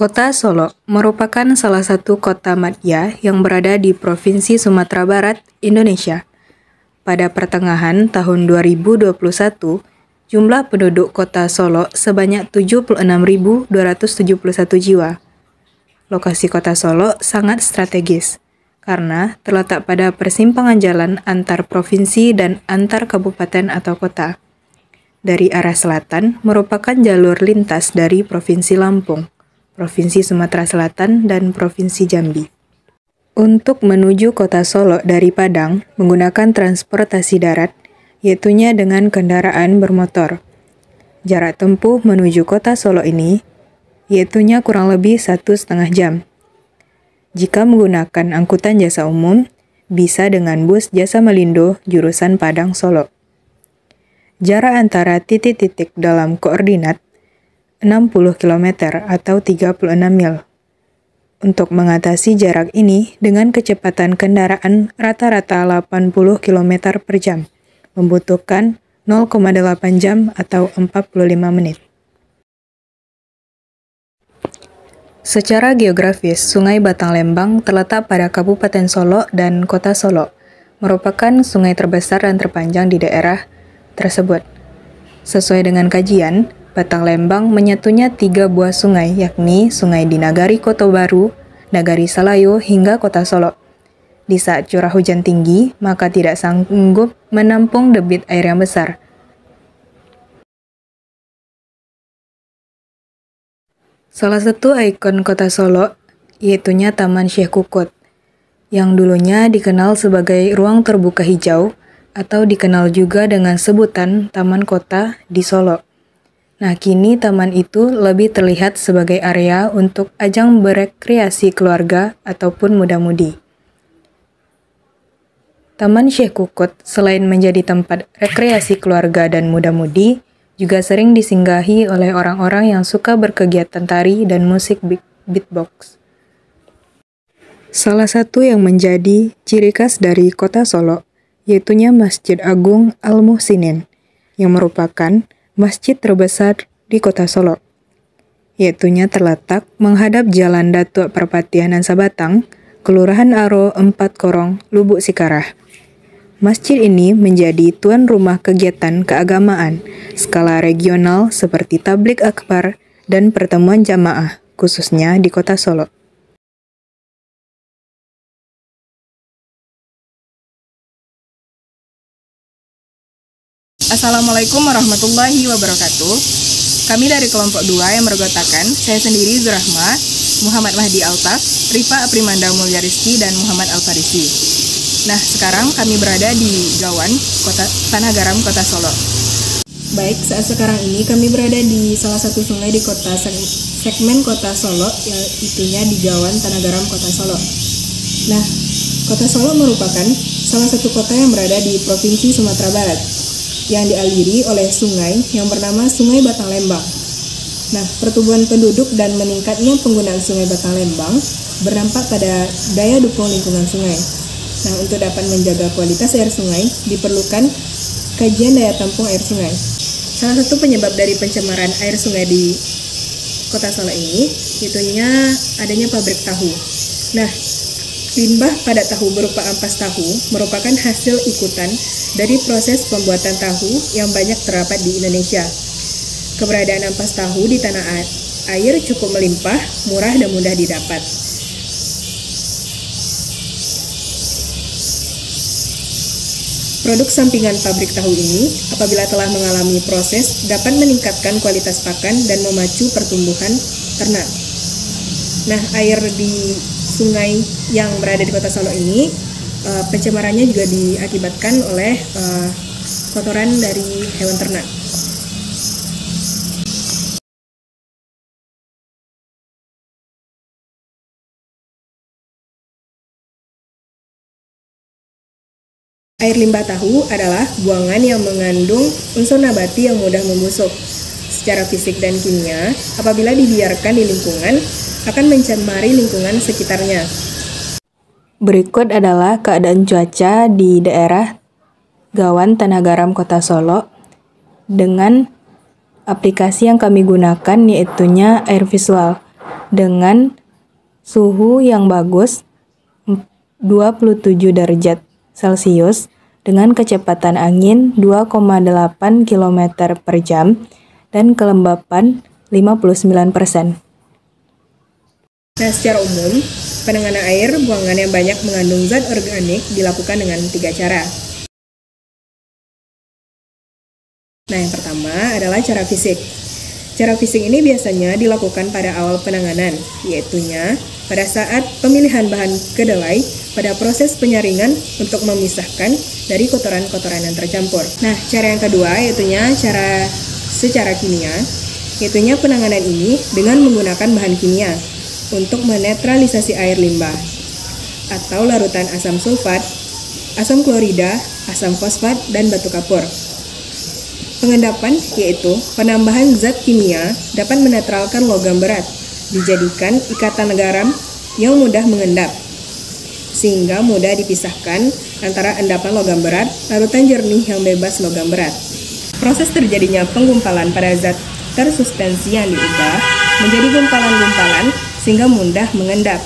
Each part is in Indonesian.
Kota Solo merupakan salah satu kota madya yang berada di Provinsi Sumatera Barat, Indonesia. Pada pertengahan tahun 2021, jumlah penduduk kota Solo sebanyak 76.271 jiwa. Lokasi kota Solo sangat strategis, karena terletak pada persimpangan jalan antar provinsi dan antar kabupaten atau kota. Dari arah selatan merupakan jalur lintas dari Provinsi Lampung, Provinsi Sumatera Selatan, dan Provinsi Jambi. Untuk menuju kota Solo dari Padang menggunakan transportasi darat, yaitunya dengan kendaraan bermotor. Jarak tempuh menuju kota Solo ini, yaitunya kurang lebih 1,5 jam. Jika menggunakan angkutan jasa umum, bisa dengan bus Jasa Malindo jurusan Padang Solo. Jarak antara titik-titik dalam koordinat 60 km atau 36 mil. Untuk mengatasi jarak ini dengan kecepatan kendaraan rata-rata 80 km per jam, membutuhkan 0,8 jam atau 45 menit. Secara geografis, Sungai Batanglembang terletak pada Kabupaten Solo dan Kota Solo, merupakan sungai terbesar dan terpanjang di daerah tersebut. Sesuai dengan kajian, Batanglembang menyatunya 3 buah sungai, yakni Sungai di Nagari Kotobaru, Nagari Salayo, hingga Kota Solo. Di saat curah hujan tinggi, maka tidak sanggup menampung debit air yang besar. Salah satu ikon Kota Solo, yaitunya Taman Syekh Kukut, yang dulunya dikenal sebagai ruang terbuka hijau, atau dikenal juga dengan sebutan Taman Kota di Solo. Nah, kini taman itu lebih terlihat sebagai area untuk ajang berekreasi keluarga ataupun muda-mudi. Taman Syekh Kukut selain menjadi tempat rekreasi keluarga dan muda-mudi, juga sering disinggahi oleh orang-orang yang suka berkegiatan tari dan musik beatbox. Salah satu yang menjadi ciri khas dari Kota Solo, yaitunya Masjid Agung Al-Muhsinin, yang merupakan masjid terbesar di Kota Solo, yaitunya terletak menghadap Jalan Datuk Perpatianan Sabatang, Kelurahan Aro 4 Korong, Lubuk Sikarah. Masjid ini menjadi tuan rumah kegiatan keagamaan skala regional seperti tablik akbar dan pertemuan jamaah, khususnya di Kota Solo. Assalamualaikum warahmatullahi wabarakatuh. Kami dari kelompok 2 yang bergotakan, saya sendiri Zurahma, Muhammad Mahdi Altaf, Rifa Aprimanda Mulya Rizki, dan Muhammad Al-Farisi. Nah, sekarang kami berada di Gawan, Tanah Garam, Kota Solo. Baik, saat sekarang ini kami berada di salah satu sungai di kota segmen Kota Solo, yaitunya di Gawan, Tanah Garam, Kota Solo. Nah, Kota Solo merupakan salah satu kota yang berada di Provinsi Sumatera Barat, yang dialiri oleh sungai yang bernama Sungai Batanglembang. Nah, pertumbuhan penduduk dan meningkatnya penggunaan Sungai Batanglembang berdampak pada daya dukung lingkungan sungai. Nah, untuk dapat menjaga kualitas air sungai, diperlukan kajian daya tampung air sungai. Salah satu penyebab dari pencemaran air sungai di Kota Solo ini, yaitunya adanya pabrik tahu. Nah, limbah pada tahu berupa ampas tahu merupakan hasil ikutan dari proses pembuatan tahu yang banyak terdapat di Indonesia. Keberadaan ampas tahu di tanah air cukup melimpah, murah, dan mudah didapat. Produk sampingan pabrik tahu ini, apabila telah mengalami proses, dapat meningkatkan kualitas pakan dan memacu pertumbuhan ternak. Nah, air di sungai yang berada di Kota Solo ini, pencemarannya juga diakibatkan oleh kotoran dari hewan ternak. Air limbah tahu adalah buangan yang mengandung unsur nabati yang mudah membusuk secara fisik dan kimia. Apabila dibiarkan di lingkungan, akan mencemari lingkungan sekitarnya. Berikut adalah keadaan cuaca di daerah Gawan Tanah Garam Kota Solo dengan aplikasi yang kami gunakan, yaitunya Air Visual. dengan suhu yang bagus 27 derajat Celcius dengan kecepatan angin 2,8 km per jam dan kelembapan 59%. Nah, secara umum, penanganan air buangan yang banyak mengandung zat organik dilakukan dengan 3 cara. Nah, yang pertama adalah cara fisik. Cara fisik ini biasanya dilakukan pada awal penanganan, yaitunya pada saat pemilihan bahan kedelai pada proses penyaringan untuk memisahkan dari kotoran-kotoran yang tercampur. Nah, cara yang kedua yaitunya cara secara kimia, yaitunya penanganan ini dengan menggunakan bahan kimia untuk menetralisasi air limbah atau larutan asam sulfat, asam klorida, asam fosfat, dan batu kapur. Pengendapan yaitu penambahan zat kimia dapat menetralkan logam berat, dijadikan ikatan garam yang mudah mengendap, sehingga mudah dipisahkan antara endapan logam berat, larutan jernih yang bebas logam berat. Proses terjadinya penggumpalan pada zat tersuspensi yang diubah menjadi gumpalan-gumpalan sehingga mudah mengendap.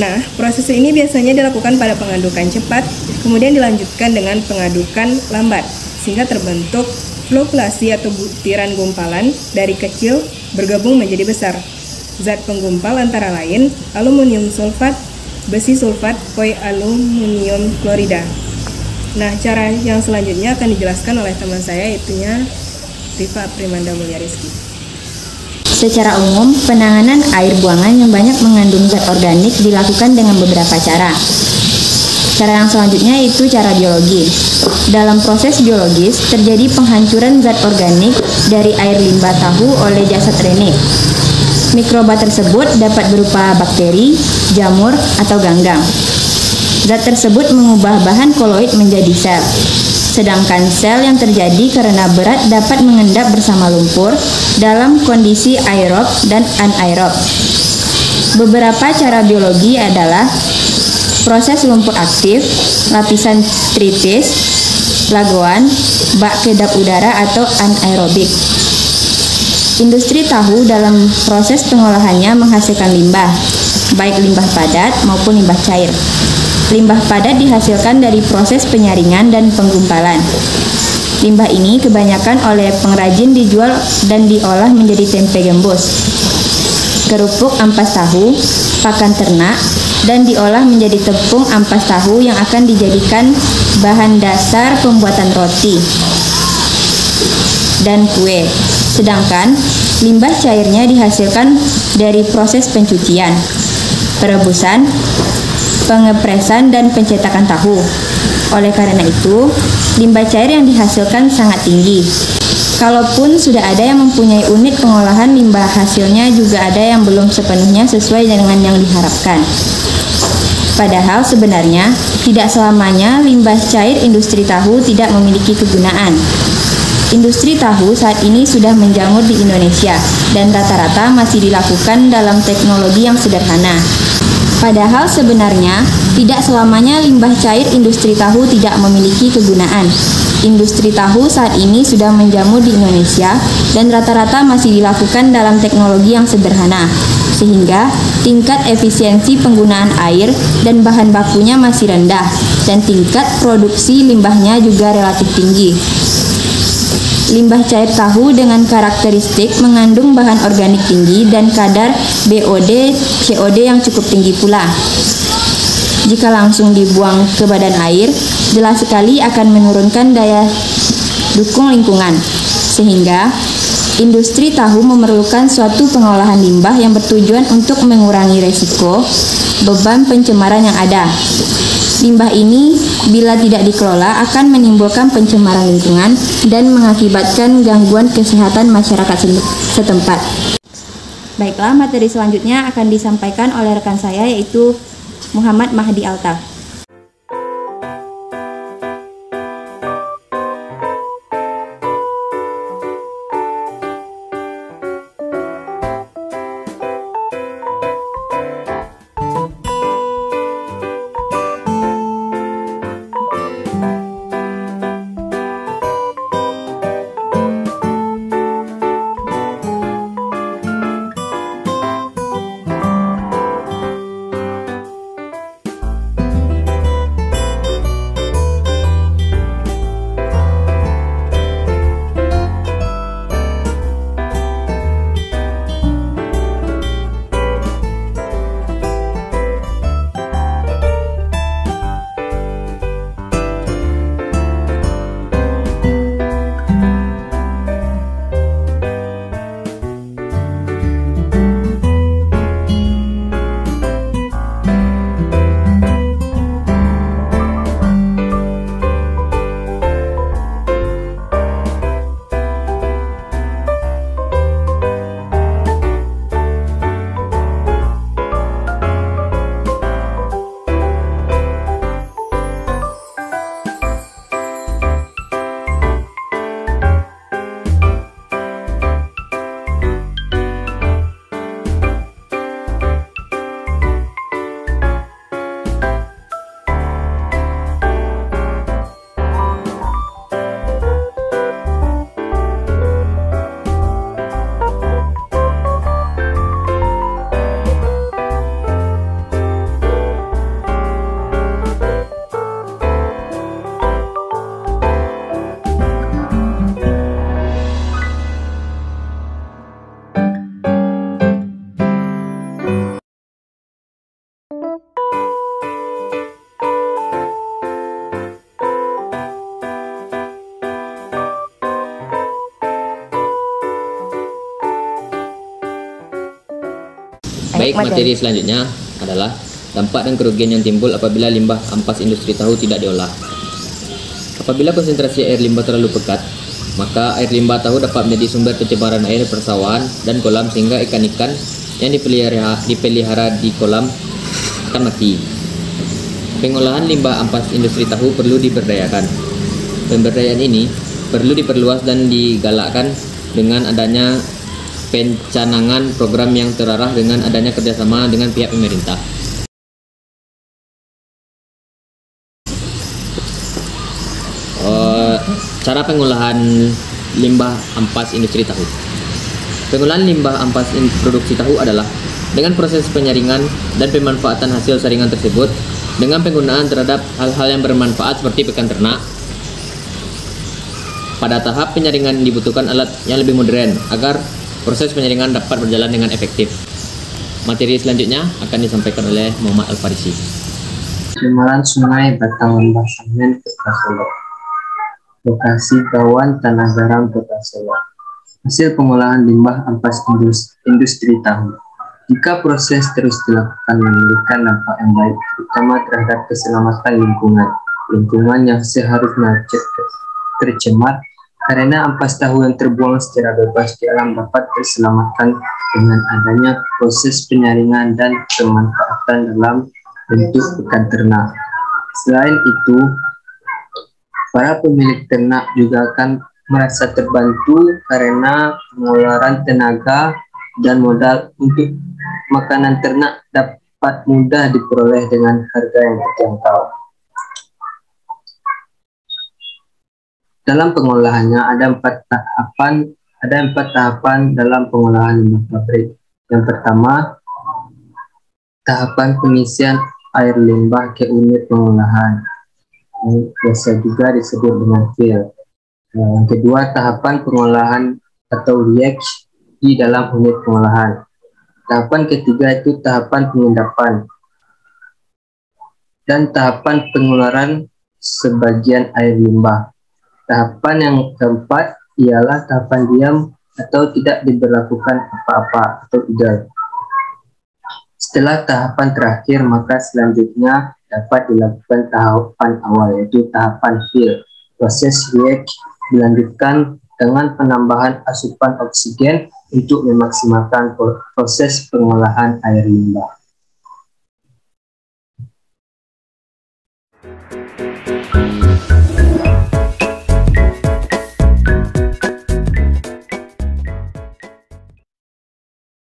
Nah, proses ini biasanya dilakukan pada pengadukan cepat, kemudian dilanjutkan dengan pengadukan lambat, sehingga terbentuk flockulasi atau butiran gumpalan dari kecil bergabung menjadi besar. Zat penggumpal antara lain aluminium sulfat, besi sulfat, aluminium klorida. Nah, cara yang selanjutnya akan dijelaskan oleh teman saya, yaitunya Rifa Aprimanda Mulyarizky. Secara umum, penanganan air buangan yang banyak mengandung zat organik dilakukan dengan beberapa cara. Cara yang selanjutnya itu cara biologi. Dalam proses biologis, terjadi penghancuran zat organik dari air limbah tahu oleh jasad rennik. Mikroba tersebut dapat berupa bakteri, jamur, atau ganggang. Zat tersebut mengubah bahan koloid menjadi sel. Sedangkan sel yang terjadi karena berat dapat mengendap bersama lumpur dalam kondisi aerob dan anaerob. Beberapa cara biologi adalah proses lumpur aktif, lapisan tritis, lagoan, bak kedap udara atau anaerobik. Industri tahu dalam proses pengolahannya menghasilkan limbah, baik limbah padat maupun limbah cair. Limbah padat dihasilkan dari proses penyaringan dan penggumpalan. Limbah ini kebanyakan oleh pengrajin dijual dan diolah menjadi tempe gembus, kerupuk ampas tahu, pakan ternak, dan diolah menjadi tepung ampas tahu yang akan dijadikan bahan dasar pembuatan roti dan kue. Sedangkan limbah cairnya dihasilkan dari proses pencucian, perebusan, pengepresan, dan pencetakan tahu. Oleh karena itu, limbah cair yang dihasilkan sangat tinggi. Kalaupun sudah ada yang mempunyai unit pengolahan limbah, hasilnya juga ada yang belum sepenuhnya sesuai dengan yang diharapkan. Padahal sebenarnya tidak selamanya limbah cair industri tahu tidak memiliki kegunaan. Industri tahu saat ini sudah menjamur di Indonesia dan rata-rata masih dilakukan dalam teknologi yang sederhana. Padahal sebenarnya tidak selamanya limbah cair industri tahu tidak memiliki kegunaan. Industri tahu saat ini sudah menjamur di Indonesia dan rata-rata masih dilakukan dalam teknologi yang sederhana, sehingga tingkat efisiensi penggunaan air dan bahan bakunya masih rendah dan tingkat produksi limbahnya juga relatif tinggi. Limbah cair tahu dengan karakteristik mengandung bahan organik tinggi dan kadar BOD, COD yang cukup tinggi pula. Jika langsung dibuang ke badan air, jelas sekali akan menurunkan daya dukung lingkungan, sehingga industri tahu memerlukan suatu pengolahan limbah yang bertujuan untuk mengurangi resiko beban pencemaran yang ada. Limbah ini bila tidak dikelola akan menimbulkan pencemaran lingkungan dan mengakibatkan gangguan kesehatan masyarakat setempat. Baiklah, materi selanjutnya akan disampaikan oleh rekan saya yaitu Muhammad Mahdi Altaf. Baik, materi selanjutnya adalah dampak dan kerugian yang timbul apabila limbah ampas industri tahu tidak diolah. Apabila konsentrasi air limbah terlalu pekat, maka air limbah tahu dapat menjadi sumber pencemaran air persawahan dan kolam sehingga ikan-ikan yang dipelihara di kolam akan mati. Pengolahan limbah ampas industri tahu perlu diberdayakan. Pemberdayaan ini perlu diperluas dan digalakkan dengan adanya pencanangan program yang terarah dengan adanya kerjasama dengan pihak pemerintah. Cara pengolahan limbah ampas industri tahu. Pengolahan limbah ampas produksi tahu adalah dengan proses penyaringan dan pemanfaatan hasil saringan tersebut dengan penggunaan terhadap hal-hal yang bermanfaat seperti pakan ternak. Pada tahap penyaringan dibutuhkan alat yang lebih modern agar proses penyaringan dapat berjalan dengan efektif. Materi selanjutnya akan disampaikan oleh Muhammad Al-Farisi. Pencemaran Sungai Batang Lembah Semen, Kota Solo. Lokasi Gawan Tanah Garam, Kota Solo. Hasil pengolahan limbah ampas industri tahu. Jika proses terus dilakukan memberikan dampak yang baik, terutama terhadap keselamatan lingkungan yang seharusnya tercemar, karena ampas tahu yang terbuang secara bebas di alam dapat terselamatkan dengan adanya proses penyaringan dan pemanfaatan dalam bentuk pakan ternak. Selain itu, para pemilik ternak juga akan merasa terbantu karena pengeluaran tenaga dan modal untuk makanan ternak dapat mudah diperoleh dengan harga yang terjangkau. Dalam pengolahannya ada empat tahapan dalam pengolahan limbah pabrik. Yang pertama, tahapan pengisian air limbah ke unit pengolahan, yang biasa juga disebut dengan fill. Yang kedua, tahapan pengolahan atau react di dalam unit pengolahan. Tahapan ketiga itu tahapan pengendapan. Dan tahapan pengeluaran sebagian air limbah. Tahapan yang keempat ialah tahapan diam atau tidak diberlakukan apa-apa atau idle. Setelah tahapan terakhir, maka selanjutnya dapat dilakukan tahapan awal, yaitu tahapan fill. Proses react dilanjutkan dengan penambahan asupan oksigen untuk memaksimalkan proses pengolahan air limbah.